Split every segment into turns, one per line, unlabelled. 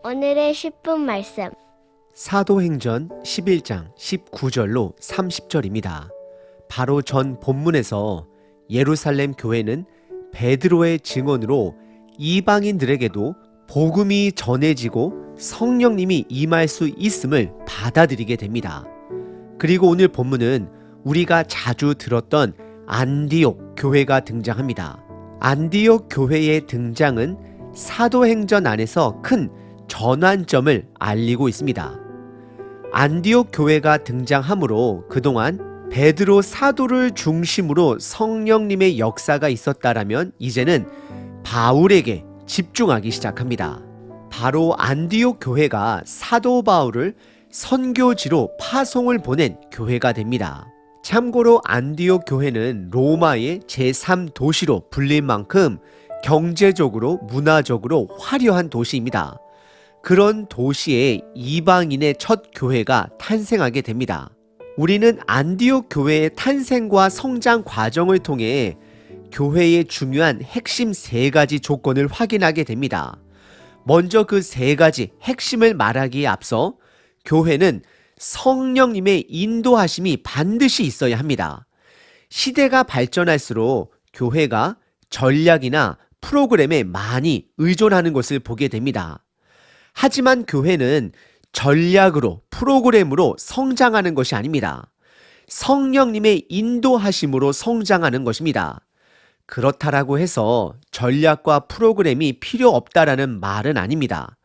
오늘의 10분 말씀.
사도행전 11장 19절로 30절입니다. 바로 전 본문에서 예루살렘 교회는 베드로의 증언으로 이방인들에게도 복음이 전해지고 성령님이 임할 수 있음을 받아들이게 됩니다. 그리고 오늘 본문은 우리가 자주 들었던 안디옥 교회가 등장합니다. 안디옥 교회의 등장은 사도행전 안에서 큰 전환점을 알리고 있습니다. 안디옥 교회가 등장함으로 그동안 베드로 사도를 중심으로 성령님의 역사가 있었다라면 이제는 바울에게 집중하기 시작합니다. 바로 안디옥 교회가 사도 바울을 선교지로 파송을 보낸 교회가 됩니다. 참고로 안디옥 교회는 로마의 제3도시로 불릴 만큼 경제적으로 문화적으로 화려한 도시입니다. 그런 도시에 이방인의 첫 교회가 탄생하게 됩니다. 우리는 안디옥 교회의 탄생과 성장 과정을 통해 교회의 중요한 핵심 3가지 조건을 확인하게 됩니다. 먼저 그 3가지 핵심을 말하기에 앞서 교회는 성령님의 인도하심이 반드시 있어야 합니다. 시대가 발전할수록 교회가 전략이나 프로그램에 많이 의존하는 것을 보게 됩니다. 하지만 교회는 전략으로, 프로그램으로 성장하는 것이 아닙니다. 성령님의 인도하심으로 성장하는 것입니다. 그렇다라고 해서 전략과 프로그램이 필요 없다라는 말은 아닙니다.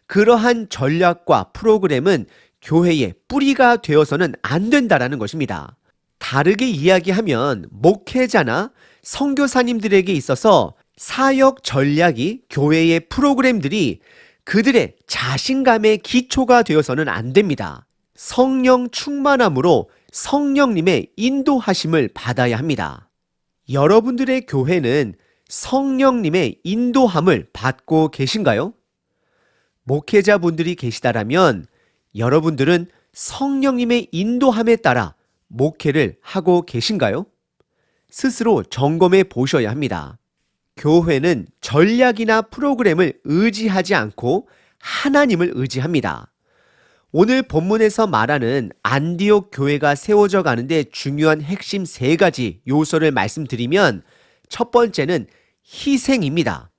그러한 전략과 프로그램은 교회의 뿌리가 되어서는 안 된다라는 것입니다. 다르게 이야기하면 목회자나 선교사님들에게 있어서 사역 전략이 교회의 프로그램들이 그들의 자신감의 기초가 되어서는 안 됩니다. 성령 충만함으로 성령님의 인도하심을 받아야 합니다. 여러분들의 교회는 성령님의 인도함을 받고 계신가요? 목회자분들이 계시다라면 여러분들은 성령님의 인도함에 따라 목회를 하고 계신가요? 스스로 점검해 보셔야 합니다. 교회는 전략이나 프로그램을 의지하지 않고 하나님을 의지합니다. 오늘 본문에서 말하는 안디옥 교회가 세워져 가는데 중요한 핵심 3가지 요소를 말씀드리면 첫 번째는 희생입니다.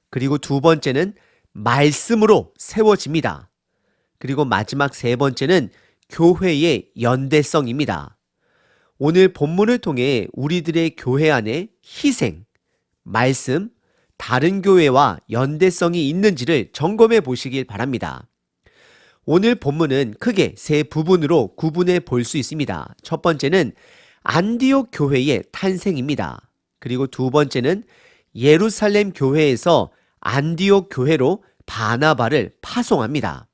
그리고 두 번째는 말씀으로 세워집니다. 그리고 마지막 3번째는 교회의 연대성입니다. 오늘 본문을 통해 우리들의 교회 안에 희생, 말씀, 다른 교회와 연대성이 있는지를 점검해 보시길 바랍니다. 오늘 본문은 크게 3부분으로 구분해 볼 수 있습니다. 첫 번째는 안디옥 교회의 탄생입니다. 그리고 두 번째는 예루살렘 교회에서 안디옥 교회로 바나바를 파송합니다.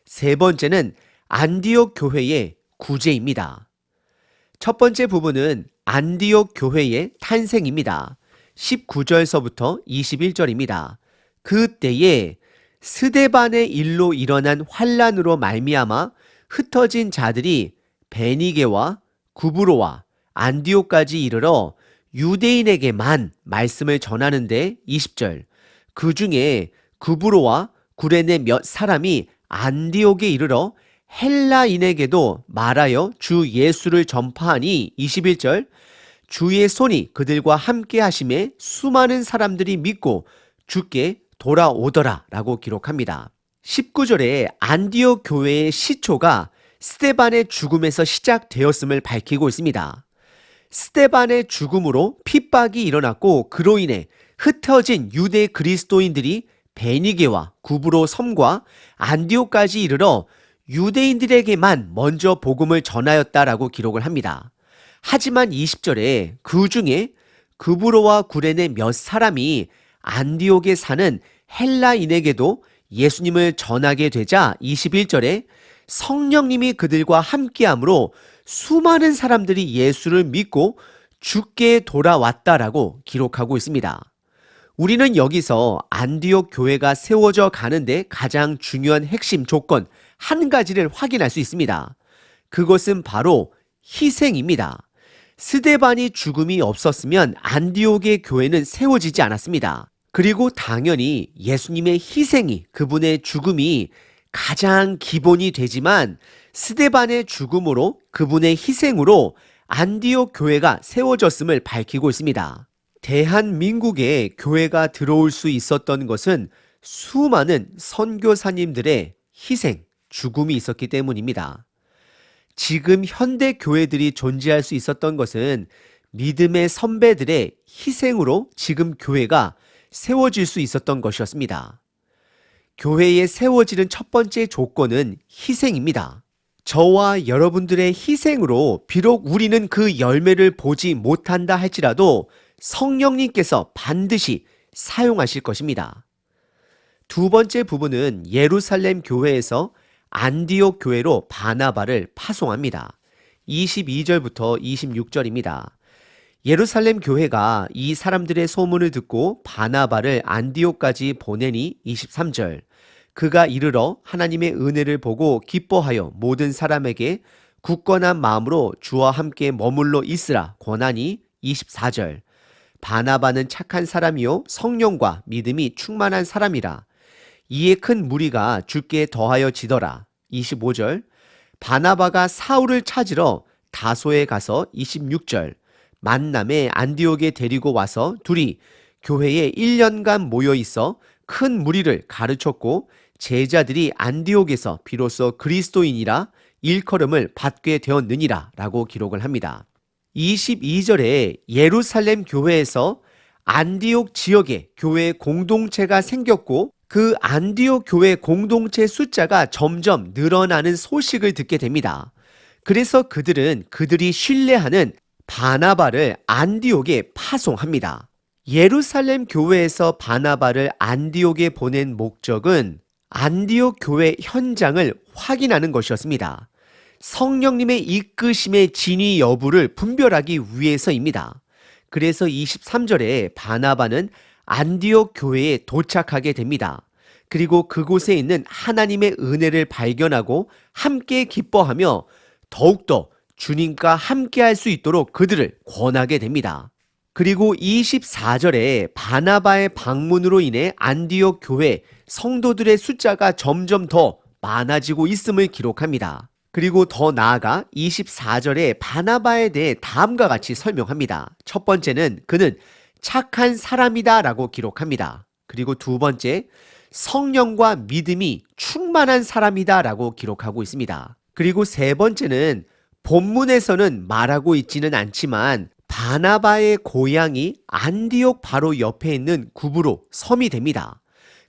세 번째는 안디옥 교회의 구제입니다. 첫 번째 부분은 안디옥 교회의 탄생입니다. 19절서부터 21절입니다. 그때에 스데반의 일로 일어난 환란으로 말미암아 흩어진 자들이 베니게와 구브로와 안디옥까지 이르러 유대인에게만 말씀을 전하는데 20절 그 중에 구브로와 구레네 몇 사람이 안디옥에 이르러 헬라인에게도 말하여 주 예수를 전파하니 21절 주의 손이 그들과 함께 하심에 수많은 사람들이 믿고 주께 돌아오더라 라고 기록합니다. 19절에 안디옥 교회의 시초가 스데반의 죽음에서 시작되었음을 밝히고 있습니다. 스데반의 죽음으로 핍박이 일어났고 그로 인해 흩어진 유대 그리스도인들이 베니게와 구브로 섬과 안디옥까지 이르러 유대인들에게만 먼저 복음을 전하였다라고 기록을 합니다. 하지만 20절에 그 중에 구브로와 구레네 몇 사람이 안디옥에 사는 헬라인에게도 예수님을 전하게 되자 21절에 성령님이 그들과 함께함으로 수많은 사람들이 예수를 믿고 주께 돌아왔다라고 기록하고 있습니다. 우리는 여기서 안디옥 교회가 세워져 가는데 가장 중요한 핵심 조건 한 가지를 확인할 수 있습니다. 그것은 바로 희생입니다. 스데반이 죽음이 없었으면 안디옥의 교회는 세워지지 않았습니다. 그리고 당연히 예수님의 희생이, 그분의 죽음이 가장 기본이 되지만 스데반의 죽음으로, 그분의 희생으로 안디옥 교회가 세워졌음을 밝히고 있습니다. 대한민국에 교회가 들어올 수 있었던 것은 수많은 선교사님들의 희생, 죽음이 있었기 때문입니다. 지금 현대 교회들이 존재할 수 있었던 것은 믿음의 선배들의 희생으로 지금 교회가 세워질 수 있었던 것이었습니다. 교회에 세워지는 첫 번째 조건은 희생입니다. 저와 여러분들의 희생으로 비록 우리는 그 열매를 보지 못한다 할지라도 성령님께서 반드시 사용하실 것입니다. 두 번째 부분은 예루살렘 교회에서 안디옥 교회로 바나바를 파송합니다. 22절부터 26절입니다. 예루살렘 교회가 이 사람들의 소문을 듣고 바나바를 안디옥까지 보내니 23절. 그가 이르러 하나님의 은혜를 보고 기뻐하여 모든 사람에게 굳건한 마음으로 주와 함께 머물러 있으라 권하니 24절. 바나바는 착한 사람이요 성령과 믿음이 충만한 사람이라. 이에 큰 무리가 주께 더하여 지더라. 25절. 바나바가 사울을 찾으러 다소에 가서 26절. 만남에 안디옥에 데리고 와서 둘이 교회에 1년간 모여 있어 큰 무리를 가르쳤고 제자들이 안디옥에서 비로소 그리스도인이라 일컬음을 받게 되었느니라 라고 기록을 합니다. 22절에 예루살렘 교회에서 안디옥 지역에 교회 공동체가 생겼고 그 안디옥 교회 공동체 숫자가 점점 늘어나는 소식을 듣게 됩니다. 그래서 그들은 그들이 신뢰하는 바나바를 안디옥에 파송합니다. 예루살렘 교회에서 바나바를 안디옥에 보낸 목적은 안디옥 교회 현장을 확인하는 것이었습니다. 성령님의 이끄심의 진위 여부를 분별하기 위해서입니다. 그래서 23절에 바나바는 안디옥 교회에 도착하게 됩니다. 그리고 그곳에 있는 하나님의 은혜를 발견하고 함께 기뻐하며 더욱더 주님과 함께 할 수 있도록 그들을 권하게 됩니다. 그리고 24절에 바나바의 방문으로 인해 안디옥 교회 성도들의 숫자가 점점 더 많아지고 있음을 기록합니다. 그리고 더 나아가 24절에 바나바에 대해 다음과 같이 설명합니다. 첫 번째는 그는 착한 사람이다 라고 기록합니다. 그리고 두 번째, 성령과 믿음이 충만한 사람이다 라고 기록하고 있습니다. 그리고 세 번째는 본문에서는 말하고 있지는 않지만 바나바의 고향이 안디옥 바로 옆에 있는 구브로 섬이 됩니다.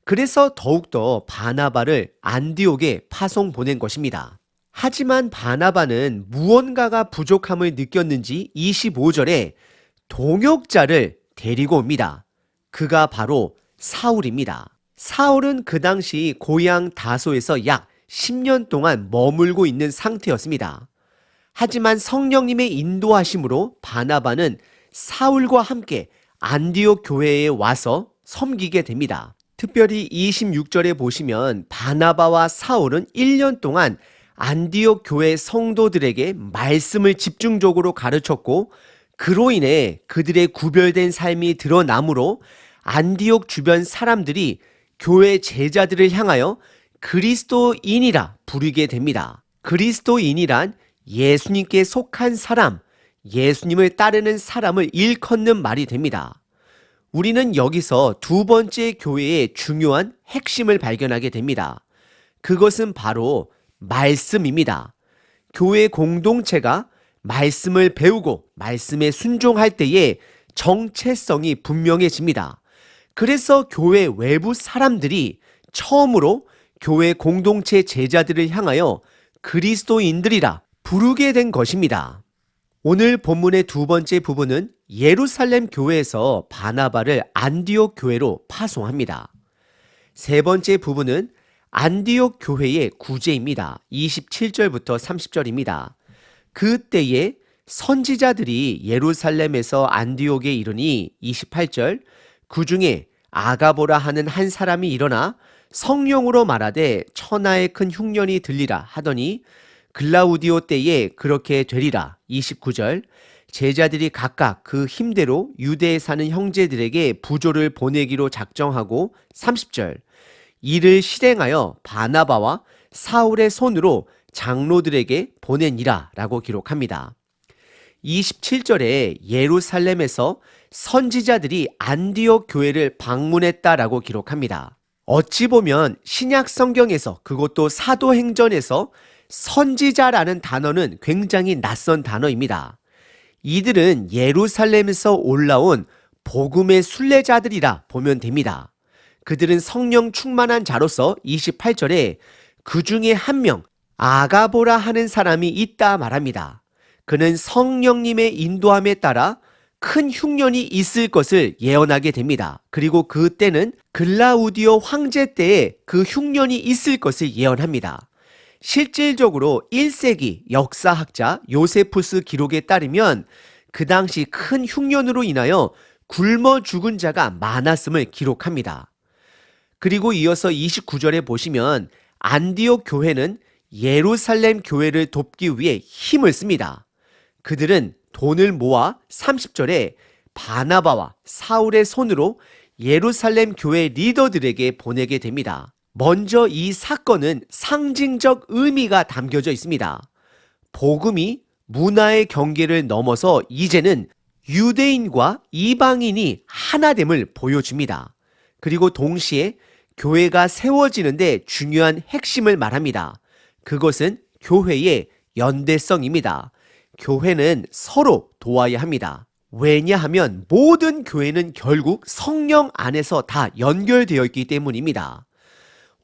그래서 더욱더 바나바를 안디옥에 파송 보낸 것입니다. 하지만 바나바는 무언가가 부족함을 느꼈는지 25절에 동역자를 데리고 옵니다. 그가 바로 사울입니다. 사울은 그 당시 고향 다소에서 약 10년 동안 머물고 있는 상태였습니다. 하지만 성령님의 인도하심으로 바나바는 사울과 함께 안디옥 교회에 와서 섬기게 됩니다. 특별히 26절에 보시면 바나바와 사울은 1년 동안 안디옥 교회 성도들에게 말씀을 집중적으로 가르쳤고 그로 인해 그들의 구별된 삶이 드러나므로 안디옥 주변 사람들이 교회 제자들을 향하여 그리스도인이라 부르게 됩니다. 그리스도인이란 예수님께 속한 사람, 예수님을 따르는 사람을 일컫는 말이 됩니다. 우리는 여기서 두 번째 교회의 중요한 핵심을 발견하게 됩니다. 그것은 바로 말씀입니다. 교회 공동체가 말씀을 배우고 말씀에 순종할 때에 정체성이 분명해집니다. 그래서 교회 외부 사람들이 처음으로 교회 공동체 제자들을 향하여 그리스도인들이라 부르게 된 것입니다. 오늘 본문의 두 번째 부분은 예루살렘 교회에서 바나바를 안디옥 교회로 파송합니다. 세 번째 부분은 안디옥 교회의 구제입니다. 27절부터 30절입니다. 그때에 선지자들이 예루살렘에서 안디옥에 이르니 28절 그 중에 아가보라 하는 한 사람이 일어나 성령으로 말하되 천하의 큰 흉년이 들리라 하더니 글라우디오 때에 그렇게 되리라. 29절 제자들이 각각 그 힘대로 유대에 사는 형제들에게 부조를 보내기로 작정하고 30절 이를 실행하여 바나바와 사울의 손으로 장로들에게 보내니라 라고 기록합니다. 27절에 예루살렘에서 선지자들이 안디옥 교회를 방문했다라고 기록합니다. 어찌 보면 신약 성경에서 그것도 사도행전에서 선지자라는 단어는 굉장히 낯선 단어입니다. 이들은 예루살렘에서 올라온 복음의 순례자들이라 보면 됩니다. 그들은 성령 충만한 자로서 28절에 그 중에 한 명 아가보라 하는 사람이 있다 말합니다. 그는 성령님의 인도함에 따라 큰 흉년이 있을 것을 예언하게 됩니다. 그리고 그때는 글라우디오 황제 때에 그 흉년이 있을 것을 예언합니다. 실질적으로 1세기 역사학자 요세푸스 기록에 따르면 그 당시 큰 흉년으로 인하여 굶어 죽은 자가 많았음을 기록합니다. 그리고 이어서 29절에 보시면 안디옥 교회는 예루살렘 교회를 돕기 위해 힘을 씁니다. 그들은 돈을 모아 30절에 바나바와 사울의 손으로 예루살렘 교회 리더들에게 보내게 됩니다. 먼저 이 사건은 상징적 의미가 담겨져 있습니다. 복음이 문화의 경계를 넘어서 이제는 유대인과 이방인이 하나됨을 보여줍니다. 그리고 동시에 교회가 세워지는데 중요한 핵심을 말합니다. 그것은 교회의 연대성입니다. 교회는 서로 도와야 합니다. 왜냐하면 모든 교회는 결국 성령 안에서 다 연결되어 있기 때문입니다.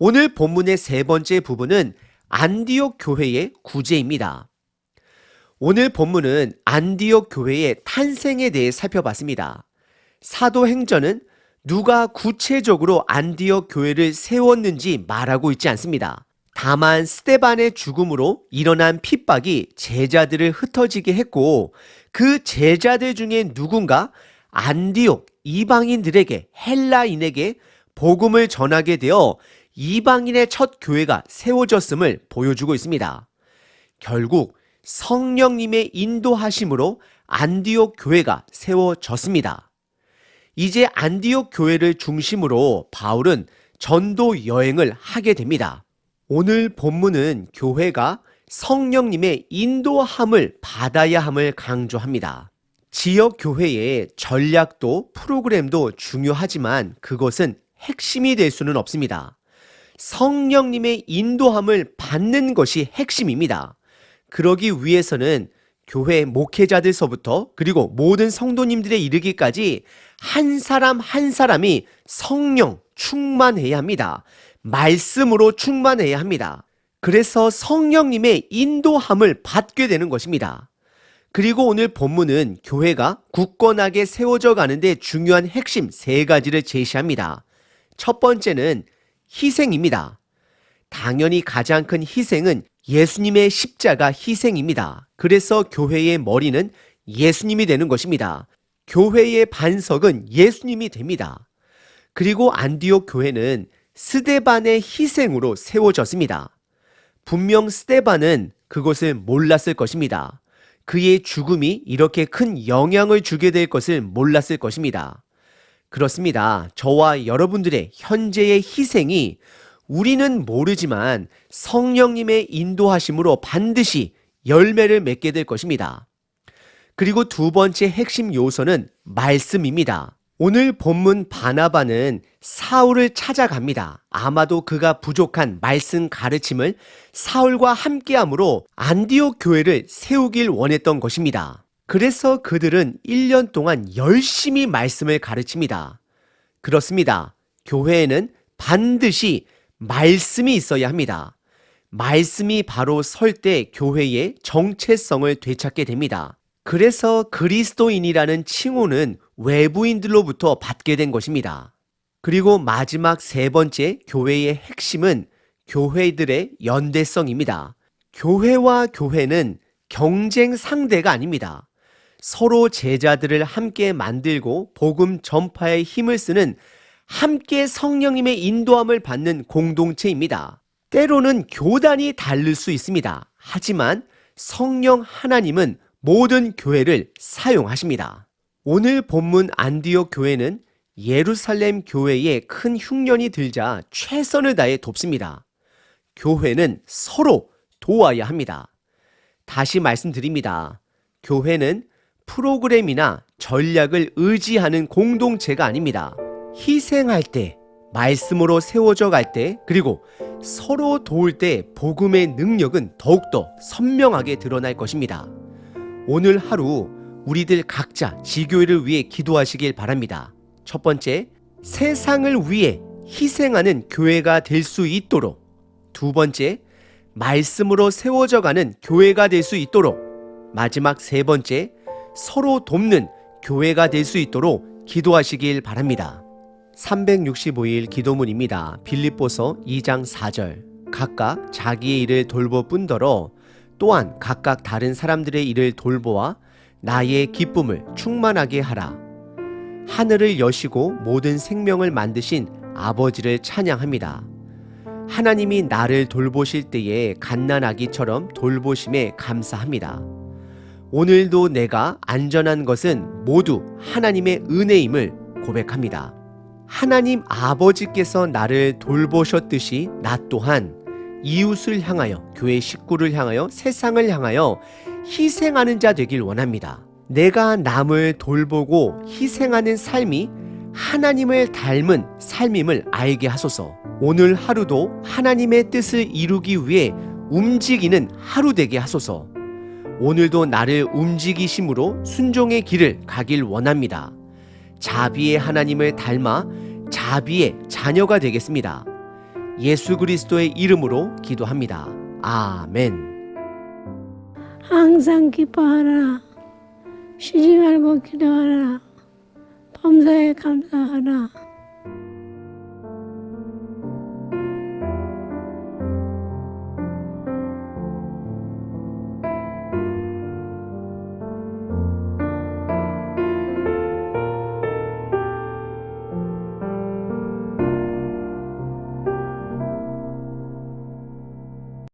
오늘 본문의 세 번째 부분은 안디옥 교회의 구제입니다. 오늘 본문은 안디옥 교회의 탄생에 대해 살펴봤습니다. 사도행전은 누가 구체적으로 안디옥 교회를 세웠는지 말하고 있지 않습니다. 다만 스데반의 죽음으로 일어난 핍박이 제자들을 흩어지게 했고 그 제자들 중에 누군가 안디옥 이방인들에게 헬라인에게 복음을 전하게 되어 이방인의 첫 교회가 세워졌음을 보여주고 있습니다. 결국 성령님의 인도하심으로 안디옥 교회가 세워졌습니다. 이제 안디옥 교회를 중심으로 바울은 전도 여행을 하게 됩니다. 오늘 본문은 교회가 성령님의 인도함을 받아야 함을 강조합니다. 지역 교회의 전략도 프로그램도 중요하지만 그것은 핵심이 될 수는 없습니다. 성령님의 인도함을 받는 것이 핵심입니다. 그러기 위해서는 교회 목회자들서부터 그리고 모든 성도님들에 이르기까지 한 사람 한 사람이 성령 충만해야 합니다. 말씀으로 충만해야 합니다. 그래서 성령님의 인도함을 받게 되는 것입니다. 그리고 오늘 본문은 교회가 굳건하게 세워져 가는데 중요한 핵심 세 가지를 제시합니다. 첫 번째는 희생입니다. 당연히 가장 큰 희생은 예수님의 십자가 희생입니다. 그래서 교회의 머리는 예수님이 되는 것입니다. 교회의 반석은 예수님이 됩니다. 그리고 안디옥 교회는 스데반의 희생으로 세워졌습니다. 분명 스데반은 그것을 몰랐을 것입니다. 그의 죽음이 이렇게 큰 영향을 주게 될 것을 몰랐을 것입니다. 그렇습니다. 저와 여러분들의 현재의 희생이 우리는 모르지만 성령님의 인도하심으로 반드시 열매를 맺게 될 것입니다. 그리고 두 번째 핵심 요소는 말씀입니다. 오늘 본문 바나바는 사울을 찾아갑니다. 아마도 그가 부족한 말씀 가르침을 사울과 함께함으로 안디옥 교회를 세우길 원했던 것입니다. 그래서 그들은 1년 동안 열심히 말씀을 가르칩니다. 그렇습니다. 교회에는 반드시 말씀이 있어야 합니다. 말씀이 바로 설 때 교회의 정체성을 되찾게 됩니다. 그래서 그리스도인이라는 칭호는 외부인들로부터 받게 된 것입니다. 그리고 마지막 세 번째 교회의 핵심은 교회들의 연대성입니다. 교회와 교회는 경쟁 상대가 아닙니다. 서로 제자들을 함께 만들고 복음 전파에 힘을 쓰는 함께 성령님의 인도함을 받는 공동체입니다. 때로는 교단이 다를 수 있습니다. 하지만 성령 하나님은 모든 교회를 사용하십니다. 오늘 본문 안디옥 교회는 예루살렘 교회에 큰 흉년이 들자 최선을 다해 돕습니다. 교회는 서로 도와야 합니다. 다시 말씀드립니다. 교회는 프로그램이나 전략을 의지하는 공동체가 아닙니다. 희생할 때, 말씀으로 세워져 갈 때, 그리고 서로 도울 때 복음의 능력은 더욱더 선명하게 드러날 것입니다. 오늘 하루 우리들 각자 지교회를 위해 기도하시길 바랍니다. 첫 번째, 세상을 위해 희생하는 교회가 될 수 있도록. 두 번째, 말씀으로 세워져 가는 교회가 될 수 있도록. 마지막 세 번째, 서로 돕는 교회가 될 수 있도록 기도하시길 바랍니다. 365일 기도문입니다. 빌립보서 2장 4절. 각각 자기의 일을 돌보 뿐더러 또한 각각 다른 사람들의 일을 돌보아 나의 기쁨을 충만하게 하라. 하늘을 여시고 모든 생명을 만드신 아버지를 찬양합니다. 하나님이 나를 돌보실 때에 갓난아기처럼 돌보심에 감사합니다. 오늘도 내가 안전한 것은 모두 하나님의 은혜임을 고백합니다. 하나님 아버지께서 나를 돌보셨듯이 나 또한 이웃을 향하여, 교회 식구를 향하여, 세상을 향하여 희생하는 자 되길 원합니다. 내가 남을 돌보고 희생하는 삶이 하나님을 닮은 삶임을 알게 하소서. 오늘 하루도 하나님의 뜻을 이루기 위해 움직이는 하루 되게 하소서. 오늘도 나를 움직이심으로 순종의 길을 가길 원합니다. 자비의 하나님을 닮아 자비의 자녀가 되겠습니다. 예수 그리스도의 이름으로 기도합니다. 아멘.
항상 기뻐하라. 쉬지 말고 기도하라. 범사에 감사하라.